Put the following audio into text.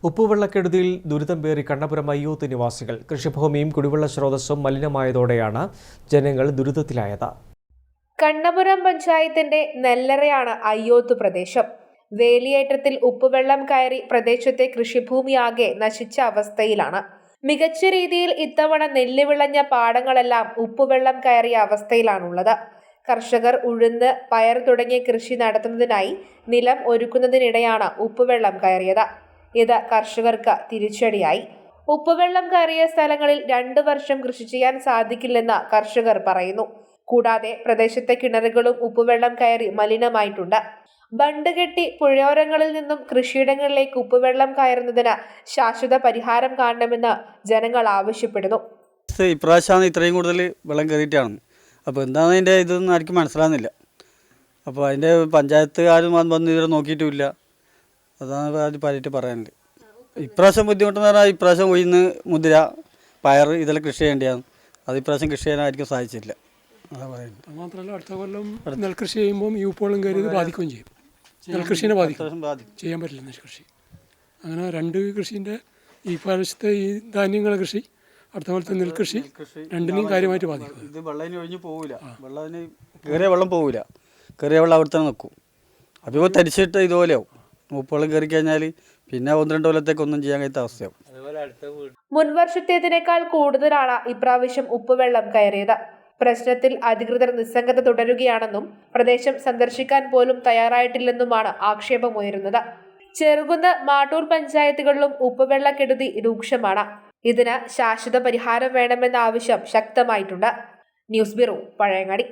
ഉപ്പുവെള്ളക്കെടുതിയിൽ ദുരിതം പേറി കണ്ണപുരം അയ്യോത്ത് നിവാസികൾ. കൃഷിഭൂമിയും കുടിവെള്ള സ്രോതസ്സും മലിനമായതോടെയാണ് ജനങ്ങൾ ദുരിതത്തിലായത്. കണ്ണപുരം പഞ്ചായത്തിന്റെ നെല്ലറയാണ് അയ്യോത്ത് പ്രദേശം. വേലിയേറ്റത്തിൽ ഉപ്പുവെള്ളം കയറി പ്രദേശത്തെ കൃഷിഭൂമിയാകെ നശിച്ച അവസ്ഥയിലാണ്. മികച്ച രീതിയിൽ ഇത്തവണ നെല്ല് വിളഞ്ഞ പാടങ്ങളെല്ലാം ഉപ്പുവെള്ളം കയറിയ അവസ്ഥയിലാണുള്ളത്. കർഷകർ ഉഴുന്ന്, പയർ തുടങ്ങിയ കൃഷി നടത്തുന്നതിനായി നിലം ഒരുക്കുന്നതിനിടെയാണ് ഉപ്പുവെള്ളം കയറിയത്. ഇത് കർഷകർക്ക് തിരിച്ചടിയായി. ഉപ്പുവെള്ളം കയറിയ സ്ഥലങ്ങളിൽ 2 വർഷം കൃഷി ചെയ്യാൻ സാധിക്കില്ലെന്ന് കർഷകർ പറയുന്നു. കൂടാതെ പ്രദേശത്തെ കിണറുകളും ഉപ്പുവെള്ളം കയറി മലിനമായിട്ടുണ്ട്. ബണ്ട് കെട്ടി പുഴയോരങ്ങളിൽ നിന്നും കൃഷിയിടങ്ങളിലേക്ക് ഉപ്പുവെള്ളം കയറുന്നതിന് ശാശ്വത പരിഹാരം കാണണമെന്ന് ജനങ്ങൾ ആവശ്യപ്പെടുന്നു. ഇപ്രാവശ്യമാണ് ഇത്രയും കൂടുതൽ വെള്ളം കയറിയിട്ടാണ്. അപ്പോൾ എന്താണ് അതിൻ്റെ ഇതൊന്നും ആർക്കും മനസ്സിലാകുന്നില്ല. അപ്പോൾ അതിൻ്റെ പഞ്ചായത്തുകാരും വന്ന് ഇവരെ നോക്കിയിട്ടുമില്ല. അതാണ് അത് പറ്റിയിട്ട് പറയാനുള്ളത്. ഇപ്രാവശ്യം ബുദ്ധിമുട്ടെന്ന് പറഞ്ഞാൽ ഇപ്രാവശ്യം ഉഴുന്ന്, മുതിര, പയർ ഇതെല്ലാം കൃഷി ചെയ്യേണ്ടതാണ്. അത് ഇപ്രാവശ്യം കൃഷി ചെയ്യാനായിരിക്കും സാധിച്ചില്ല. അതാ പറയുന്നത്. മാത്രമല്ല അടുത്ത കൊല്ലം നെൽകൃഷി ചെയ്യുമ്പം ഈ ഉപ്പുവെള്ളം കയറി ബാധിക്കുകയും ചെയ്യും. നെൽകൃഷിനെ ബാധിക്കും. ചെയ്യാൻ പറ്റില്ല നെൽകൃഷി. അങ്ങനെ 2 കൃഷിൻ്റെ ഈ പ്രാവശ്യത്തെ ഈ ധാന്യങ്ങളെ കൃഷി, അടുത്ത പോലത്തെ നെൽകൃഷി രണ്ടിനെയും കാര്യമായിട്ട് ബാധിക്കും. ഇത് വെള്ളം ഒഴിഞ്ഞ് പോവില്ല. വെള്ളത്തിന് കയറിയ വെള്ളം പോവില്ല. കയറിയ വെള്ളം അവിടെ തന്നെ നിൽക്കും. അപ്പോൾ തരിച്ചിട്ട് ഇതുപോലെയാവും. ഉപ്പുവെള്ളം കയറി കഴിഞ്ഞാൽ പിന്നെ 1-2 കൊല്ലത്തേക്ക് ഒന്നും ചെയ്യാൻ കഴിയാത്ത അവസ്ഥയാവും. മുൻവർഷത്തേതിനേക്കാൾ കൂടുതലാണ് ഇപ്രാവശ്യം ഉപ്പുവെള്ളം കയറിയത്. പ്രശ്നത്തിൽ അധികൃതർ നിസ്സംഗത തുടരുകയാണെന്നും പ്രദേശം സന്ദർശിക്കാൻ പോലും തയ്യാറായിട്ടില്ലെന്നുമാണ് ആക്ഷേപമുയരുന്നത്. ചെറുകുന്ന്, മാട്ടൂർ പഞ്ചായത്തുകളിലും ഉപ്പുവെള്ളക്കെടുതി രൂക്ഷമാണ്. ഇതിന് ശാശ്വത പരിഹാരം വേണമെന്ന ആവശ്യം ശക്തമായിട്ടുണ്ട്. News bureau, Pazhayangadi.